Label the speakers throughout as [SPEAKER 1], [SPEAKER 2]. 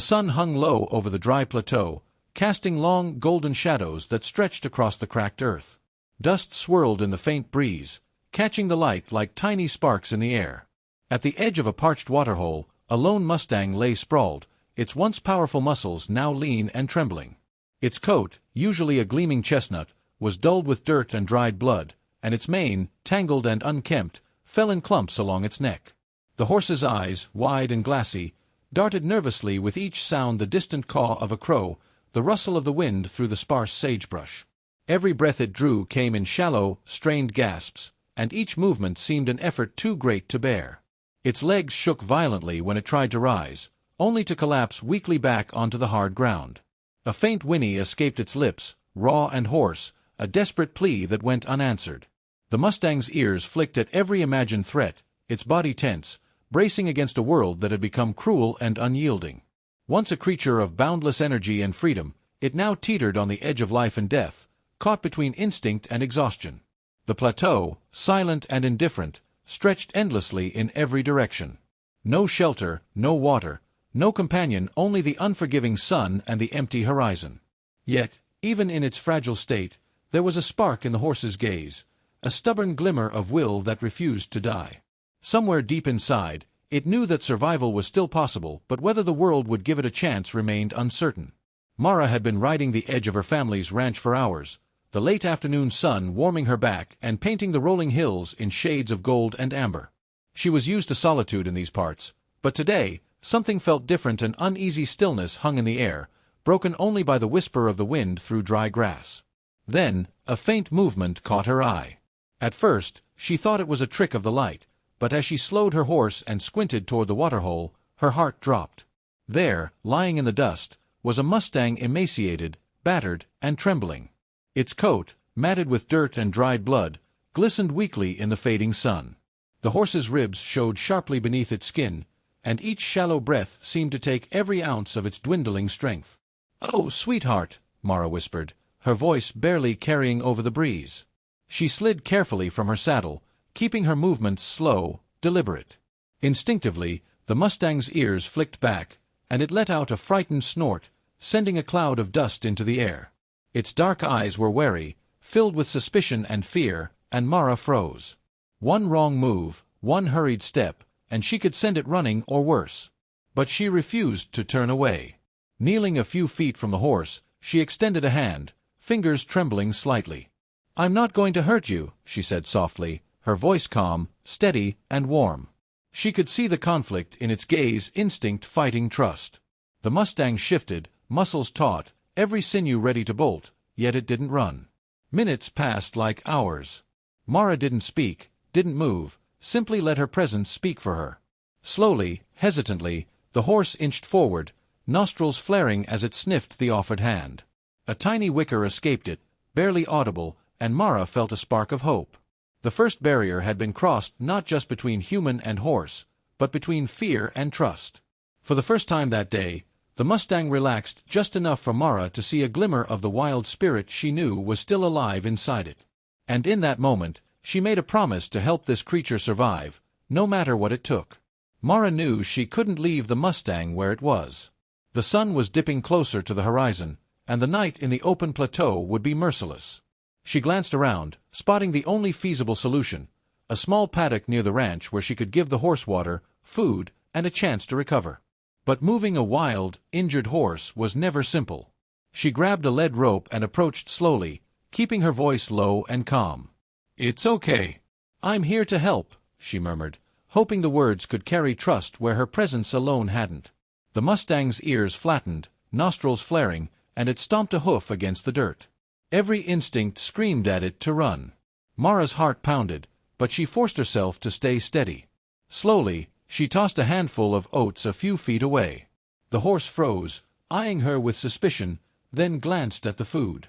[SPEAKER 1] The sun hung low over the dry plateau, casting long, golden shadows that stretched across the cracked earth. Dust swirled in the faint breeze, catching the light like tiny sparks in the air. At the edge of a parched waterhole, a lone Mustang lay sprawled, its once powerful muscles now lean and trembling. Its coat, usually a gleaming chestnut, was dulled with dirt and dried blood, and its mane, tangled and unkempt, fell in clumps along its neck. The horse's eyes, wide and glassy, darted nervously with each sound: the distant caw of a crow, the rustle of the wind through the sparse sagebrush. Every breath it drew came in shallow, strained gasps, and each movement seemed an effort too great to bear. Its legs shook violently when it tried to rise, only to collapse weakly back onto the hard ground. A faint whinny escaped its lips, raw and hoarse, a desperate plea that went unanswered. The Mustang's ears flicked at every imagined threat, its body tense, bracing against a world that had become cruel and unyielding. Once a creature of boundless energy and freedom, it now teetered on the edge of life and death, caught between instinct and exhaustion. The plateau, silent and indifferent, stretched endlessly in every direction. No shelter, no water, no companion, only the unforgiving sun and the empty horizon. Yet, even in its fragile state, there was a spark in the horse's gaze, a stubborn glimmer of will that refused to die. Somewhere deep inside, it knew that survival was still possible, but whether the world would give it a chance remained uncertain. Mara had been riding the edge of her family's ranch for hours, the late afternoon sun warming her back and painting the rolling hills in shades of gold and amber. She was used to solitude in these parts, but today, something felt different. An uneasy stillness hung in the air, broken only by the whisper of the wind through dry grass. Then, a faint movement caught her eye. At first, she thought it was a trick of the light, but as she slowed her horse and squinted toward the waterhole, her heart dropped. There, lying in the dust, was a Mustang, emaciated, battered, and trembling. Its coat, matted with dirt and dried blood, glistened weakly in the fading sun. The horse's ribs showed sharply beneath its skin, and each shallow breath seemed to take every ounce of its dwindling strength. "Oh, sweetheart," Mara whispered, her voice barely carrying over the breeze. She slid carefully from her saddle, keeping her movements slow, deliberate. Instinctively, the Mustang's ears flicked back, and it let out a frightened snort, sending a cloud of dust into the air. Its dark eyes were wary, filled with suspicion and fear, and Mara froze. One wrong move, one hurried step, and she could send it running or worse. But she refused to turn away. Kneeling a few feet from the horse, she extended a hand, fingers trembling slightly. "I'm not going to hurt you," she said softly, her voice calm, steady, and warm. She could see the conflict in its gaze, instinct fighting trust. The Mustang shifted, muscles taut, every sinew ready to bolt, yet it didn't run. Minutes passed like hours. Mara didn't speak, didn't move, simply let her presence speak for her. Slowly, hesitantly, the horse inched forward, nostrils flaring as it sniffed the offered hand. A tiny whicker escaped it, barely audible, and Mara felt a spark of hope. The first barrier had been crossed, not just between human and horse, but between fear and trust. For the first time that day, the Mustang relaxed just enough for Mara to see a glimmer of the wild spirit she knew was still alive inside it. And in that moment, she made a promise to help this creature survive, no matter what it took. Mara knew she couldn't leave the Mustang where it was. The sun was dipping closer to the horizon, and the night in the open plateau would be merciless. She glanced around, spotting the only feasible solution, a small paddock near the ranch where she could give the horse water, food, and a chance to recover. But moving a wild, injured horse was never simple. She grabbed a lead rope and approached slowly, keeping her voice low and calm. "It's okay. I'm here to help," she murmured, hoping the words could carry trust where her presence alone hadn't. The Mustang's ears flattened, nostrils flaring, and it stomped a hoof against the dirt. Every instinct screamed at it to run. Mara's heart pounded, but she forced herself to stay steady. Slowly, she tossed a handful of oats a few feet away. The horse froze, eyeing her with suspicion, then glanced at the food.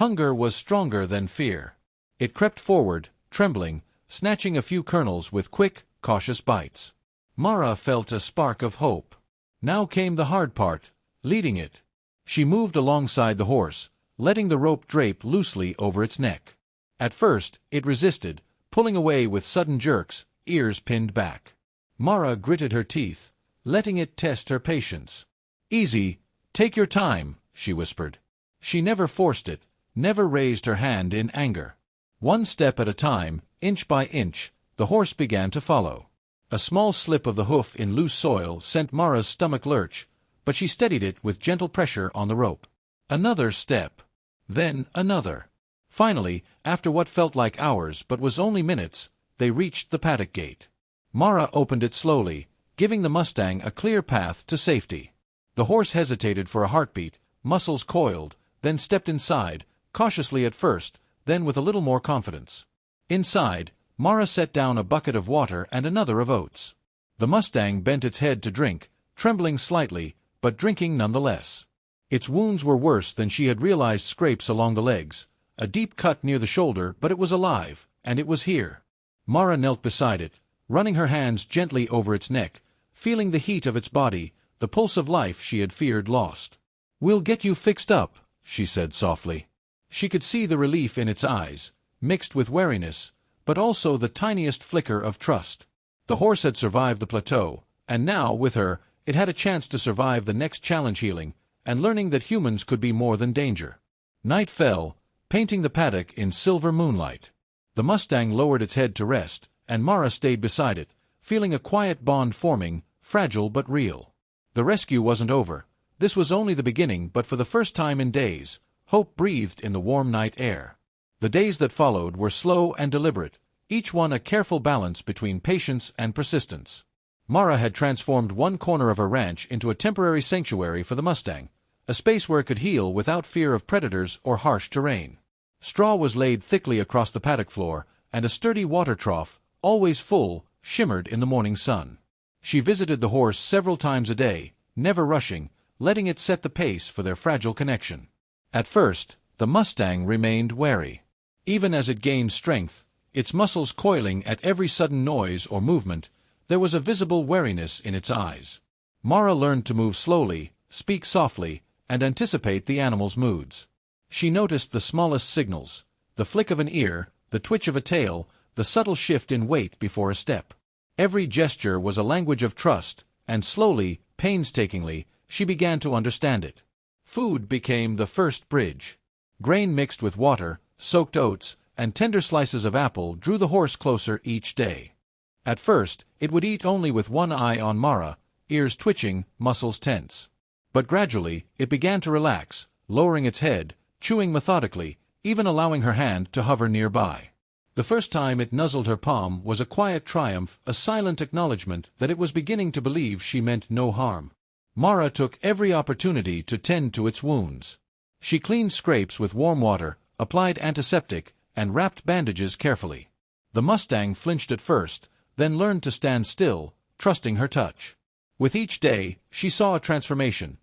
[SPEAKER 1] Hunger was stronger than fear. It crept forward, trembling, snatching a few kernels with quick, cautious bites. Mara felt a spark of hope. Now came the hard part, leading it. She moved alongside the horse, letting the rope drape loosely over its neck. At first, it resisted, pulling away with sudden jerks, ears pinned back. Mara gritted her teeth, letting it test her patience. "Easy, take your time," she whispered. She never forced it, never raised her hand in anger. One step at a time, inch by inch, the horse began to follow. A small slip of the hoof in loose soil sent Mara's stomach lurch, but she steadied it with gentle pressure on the rope. Another step. Then another. Finally, after what felt like hours but was only minutes, they reached the paddock gate. Mara opened it slowly, giving the Mustang a clear path to safety. The horse hesitated for a heartbeat, muscles coiled, then stepped inside, cautiously at first, then with a little more confidence. Inside, Mara set down a bucket of water and another of oats. The Mustang bent its head to drink, trembling slightly, but drinking nonetheless. Its wounds were worse than she had realized: scrapes along the legs, a deep cut near the shoulder, but it was alive, and it was here. Mara knelt beside it, running her hands gently over its neck, feeling the heat of its body, the pulse of life she had feared lost. "We'll get you fixed up," she said softly. She could see the relief in its eyes, mixed with wariness, but also the tiniest flicker of trust. The horse had survived the plateau, and now, with her, it had a chance to survive the next challenge: healing, and learning that humans could be more than danger. Night fell, painting the paddock in silver moonlight. The Mustang lowered its head to rest, and Mara stayed beside it, feeling a quiet bond forming, fragile but real. The rescue wasn't over. This was only the beginning, but for the first time in days, hope breathed in the warm night air. The days that followed were slow and deliberate, each one a careful balance between patience and persistence. Mara had transformed one corner of her ranch into a temporary sanctuary for the Mustang, a space where it could heal without fear of predators or harsh terrain. Straw was laid thickly across the paddock floor, and a sturdy water trough, always full, shimmered in the morning sun. She visited the horse several times a day, never rushing, letting it set the pace for their fragile connection. At first, the Mustang remained wary. Even as it gained strength, its muscles coiling at every sudden noise or movement, there was a visible wariness in its eyes. Mara learned to move slowly, speak softly, and anticipate the animal's moods. She noticed the smallest signals: the flick of an ear, the twitch of a tail, the subtle shift in weight before a step. Every gesture was a language of trust, and slowly, painstakingly, she began to understand it. Food became the first bridge. Grain mixed with water, soaked oats, and tender slices of apple drew the horse closer each day. At first, it would eat only with one eye on Mara, ears twitching, muscles tense. But gradually, it began to relax, lowering its head, chewing methodically, even allowing her hand to hover nearby. The first time it nuzzled her palm was a quiet triumph, a silent acknowledgement that it was beginning to believe she meant no harm. Mara took every opportunity to tend to its wounds. She cleaned scrapes with warm water, applied antiseptic, and wrapped bandages carefully. The Mustang flinched at first, then learned to stand still, trusting her touch. With each day, she saw a transformation.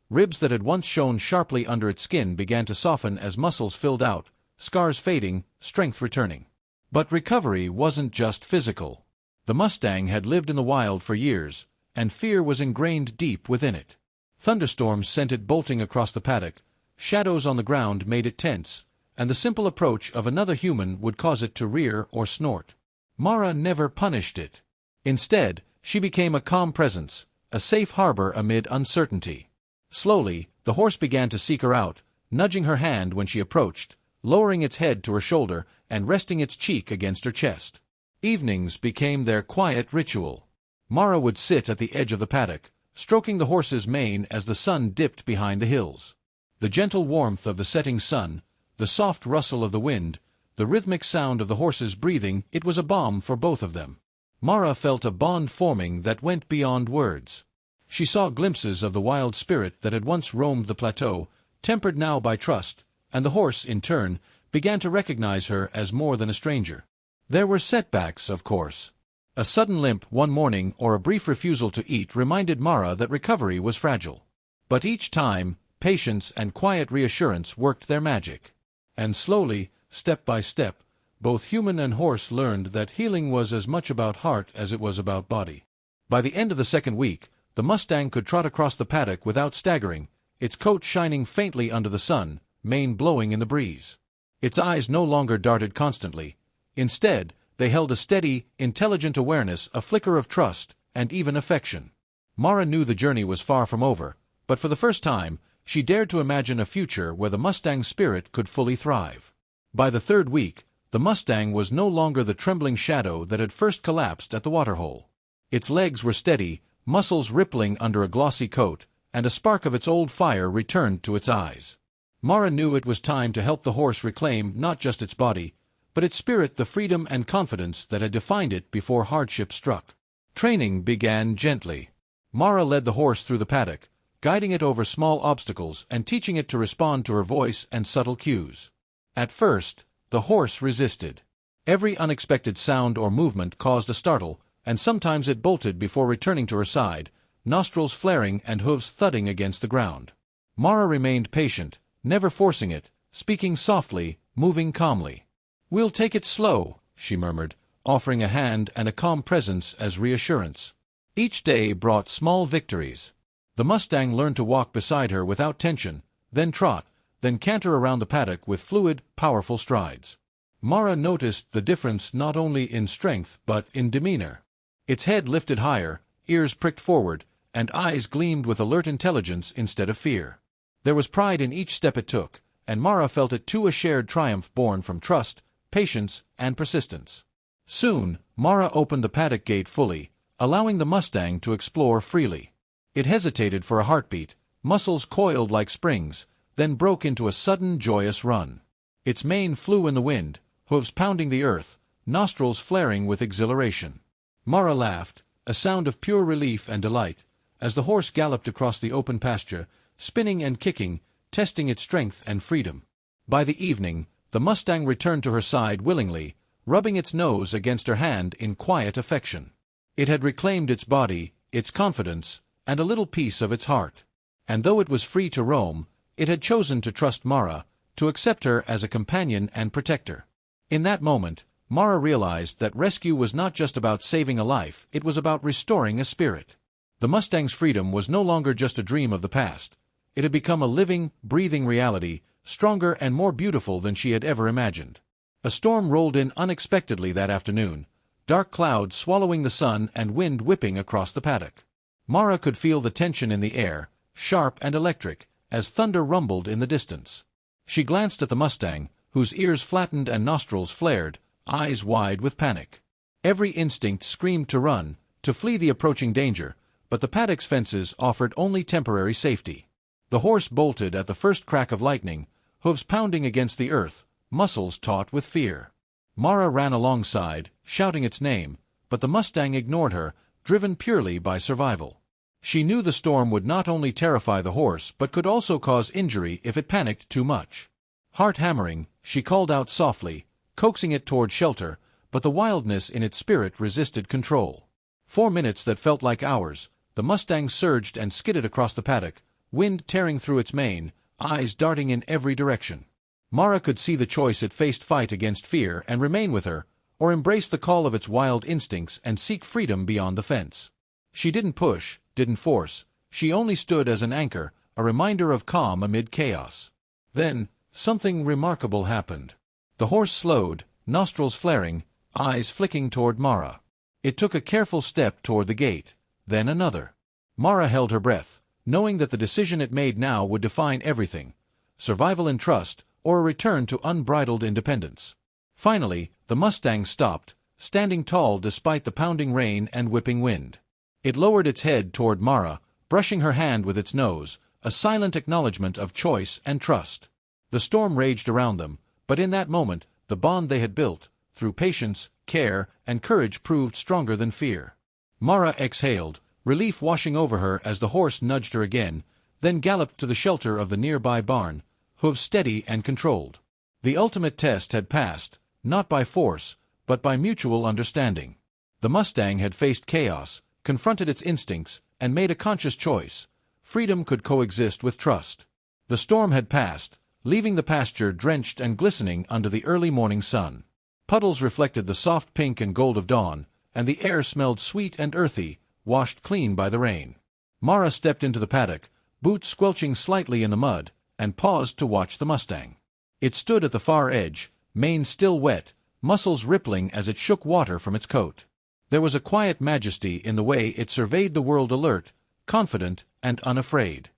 [SPEAKER 1] Ribs that had once shone sharply under its skin began to soften as muscles filled out, scars fading, strength returning. But recovery wasn't just physical. The Mustang had lived in the wild for years, and fear was ingrained deep within it. Thunderstorms sent it bolting across the paddock, shadows on the ground made it tense, and the simple approach of another human would cause it to rear or snort. Mara never punished it. Instead, she became a calm presence, a safe harbor amid uncertainty. Slowly, the horse began to seek her out, nudging her hand when she approached, lowering its head to her shoulder and resting its cheek against her chest. Evenings became their quiet ritual. Mara would sit at the edge of the paddock, stroking the horse's mane as the sun dipped behind the hills. The gentle warmth of the setting sun, the soft rustle of the wind, the rhythmic sound of the horse's breathing, it was a balm for both of them. Mara felt a bond forming that went beyond words. She saw glimpses of the wild spirit that had once roamed the plateau, tempered now by trust, and the horse, in turn, began to recognize her as more than a stranger. There were setbacks, of course. A sudden limp one morning or a brief refusal to eat reminded Mara that recovery was fragile. But each time, patience and quiet reassurance worked their magic. And slowly, step by step, both human and horse learned that healing was as much about heart as it was about body. By the end of the second week, the Mustang could trot across the paddock without staggering, its coat shining faintly under the sun, mane blowing in the breeze. Its eyes no longer darted constantly. Instead, they held a steady, intelligent awareness, a flicker of trust, and even affection. Mara knew the journey was far from over, But for the first time, she dared to imagine a future where the Mustang's spirit could fully thrive. By the third week, the Mustang was no longer the trembling shadow that had first collapsed at the waterhole. Its legs were steady, muscles rippling under a glossy coat, and a spark of its old fire returned to its eyes. Mara knew it was time to help the horse reclaim not just its body, but its spirit, the freedom and confidence that had defined it before hardship struck. Training began gently. Mara led the horse through the paddock, guiding it over small obstacles and teaching it to respond to her voice and subtle cues. At first, the horse resisted. Every unexpected sound or movement caused a startle, and sometimes it bolted before returning to her side, nostrils flaring and hooves thudding against the ground. Mara remained patient, never forcing it, speaking softly, moving calmly. "We'll take it slow," she murmured, offering a hand and a calm presence as reassurance. Each day brought small victories. The Mustang learned to walk beside her without tension, then trot, then canter around the paddock with fluid, powerful strides. Mara noticed the difference not only in strength but in demeanor. Its head lifted higher, ears pricked forward, and eyes gleamed with alert intelligence instead of fear. There was pride in each step it took, and Mara felt it too a shared triumph born from trust, patience, and persistence. Soon, Mara opened the paddock gate fully, allowing the Mustang to explore freely. It hesitated for a heartbeat, muscles coiled like springs, then broke into a sudden joyous run. Its mane flew in the wind, hooves pounding the earth, nostrils flaring with exhilaration. Mara laughed, a sound of pure relief and delight, as the horse galloped across the open pasture, spinning and kicking, testing its strength and freedom. By the evening, the Mustang returned to her side willingly, rubbing its nose against her hand in quiet affection. It had reclaimed its body, its confidence, and a little piece of its heart. And though it was free to roam, it had chosen to trust Mara, to accept her as a companion and protector. In that moment, Mara realized that rescue was not just about saving a life, it was about restoring a spirit. The Mustang's freedom was no longer just a dream of the past. It had become a living, breathing reality, stronger and more beautiful than she had ever imagined. A storm rolled in unexpectedly that afternoon, dark clouds swallowing the sun and wind whipping across the paddock. Mara could feel the tension in the air, sharp and electric, as thunder rumbled in the distance. She glanced at the Mustang, whose ears flattened and nostrils flared, eyes wide with panic. Every instinct screamed to run, to flee the approaching danger, but the paddock's fences offered only temporary safety. The horse bolted at the first crack of lightning, hooves pounding against the earth, muscles taut with fear. Mara ran alongside, shouting its name, but the Mustang ignored her, driven purely by survival. She knew the storm would not only terrify the horse but could also cause injury if it panicked too much. Heart hammering, she called out softly, coaxing it toward shelter, but the wildness in its spirit resisted control. 4 minutes that felt like hours, the Mustang surged and skidded across the paddock, wind tearing through its mane, eyes darting in every direction. Mara could see the choice: it faced fight against fear and remain with her, or embrace the call of its wild instincts and seek freedom beyond the fence. She didn't push, didn't force, she only stood as an anchor, a reminder of calm amid chaos. Then, something remarkable happened. The horse slowed, nostrils flaring, eyes flicking toward Mara. It took a careful step toward the gate, then another. Mara held her breath, knowing that the decision it made now would define everything: survival and trust, or a return to unbridled independence. Finally, the Mustang stopped, standing tall despite the pounding rain and whipping wind. It lowered its head toward Mara, brushing her hand with its nose, a silent acknowledgment of choice and trust. The storm raged around them, but in that moment, the bond they had built, through patience, care, and courage, proved stronger than fear. Mara exhaled, relief washing over her as the horse nudged her again, then galloped to the shelter of the nearby barn, hooves steady and controlled. The ultimate test had passed, not by force, but by mutual understanding. The Mustang had faced chaos, confronted its instincts, and made a conscious choice. Freedom could coexist with trust. The storm had passed, leaving the pasture drenched and glistening under the early morning sun. Puddles reflected the soft pink and gold of dawn, and the air smelled sweet and earthy, washed clean by the rain. Mara stepped into the paddock, boots squelching slightly in the mud, and paused to watch the Mustang. It stood at the far edge, mane still wet, muscles rippling as it shook water from its coat. There was a quiet majesty in the way it surveyed the world, alert, confident, and unafraid.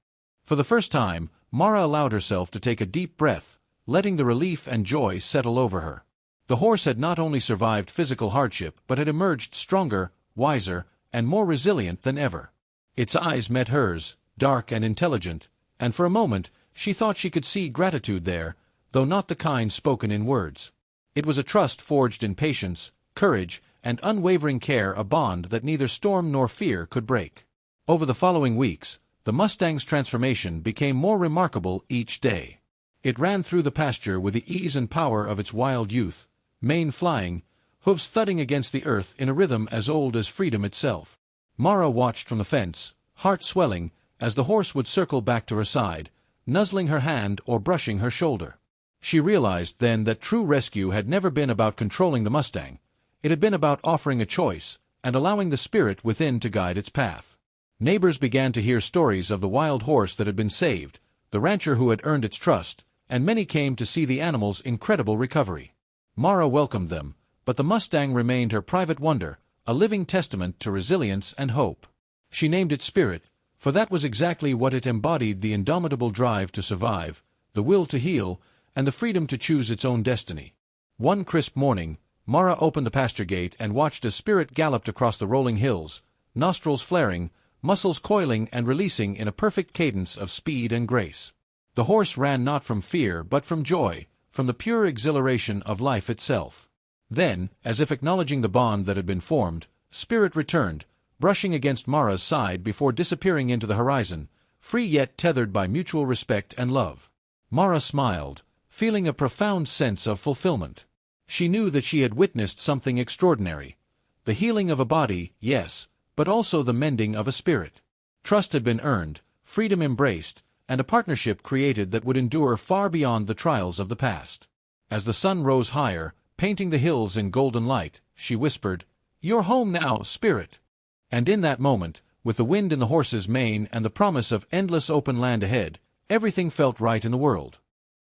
[SPEAKER 1] For the first time, Mara allowed herself to take a deep breath, letting the relief and joy settle over her. The horse had not only survived physical hardship but had emerged stronger, wiser, and more resilient than ever. Its eyes met hers, dark and intelligent, and for a moment she thought she could see gratitude there, though not the kind spoken in words. It was a trust forged in patience, courage, and unwavering care, a bond that neither storm nor fear could break. Over the following weeks, the Mustang's transformation became more remarkable each day. It ran through the pasture with the ease and power of its wild youth, mane flying, hooves thudding against the earth in a rhythm as old as freedom itself. Mara watched from the fence, heart swelling, as the horse would circle back to her side, nuzzling her hand or brushing her shoulder. She realized then that true rescue had never been about controlling the Mustang. It had been about offering a choice, and allowing the spirit within to guide its path. Neighbors began to hear stories of the wild horse that had been saved, the rancher who had earned its trust, and many came to see the animal's incredible recovery. Mara welcomed them, but the Mustang remained her private wonder, a living testament to resilience and hope. She named it Spirit, for that was exactly what it embodied: the indomitable drive to survive, the will to heal, and the freedom to choose its own destiny. One crisp morning, Mara opened the pasture gate and watched as Spirit galloped across the rolling hills, nostrils flaring, muscles coiling and releasing in a perfect cadence of speed and grace. The horse ran not from fear but from joy, from the pure exhilaration of life itself. Then, as if acknowledging the bond that had been formed, Spirit returned, brushing against Mara's side before disappearing into the horizon, free yet tethered by mutual respect and love. Mara smiled, feeling a profound sense of fulfillment. She knew that she had witnessed something extraordinary. The healing of a body, yes, but also the mending of a spirit. Trust had been earned, freedom embraced, and a partnership created that would endure far beyond the trials of the past. As the sun rose higher, painting the hills in golden light, she whispered, "You're home now, Spirit." And in that moment, with the wind in the horse's mane and the promise of endless open land ahead, everything felt right in the world.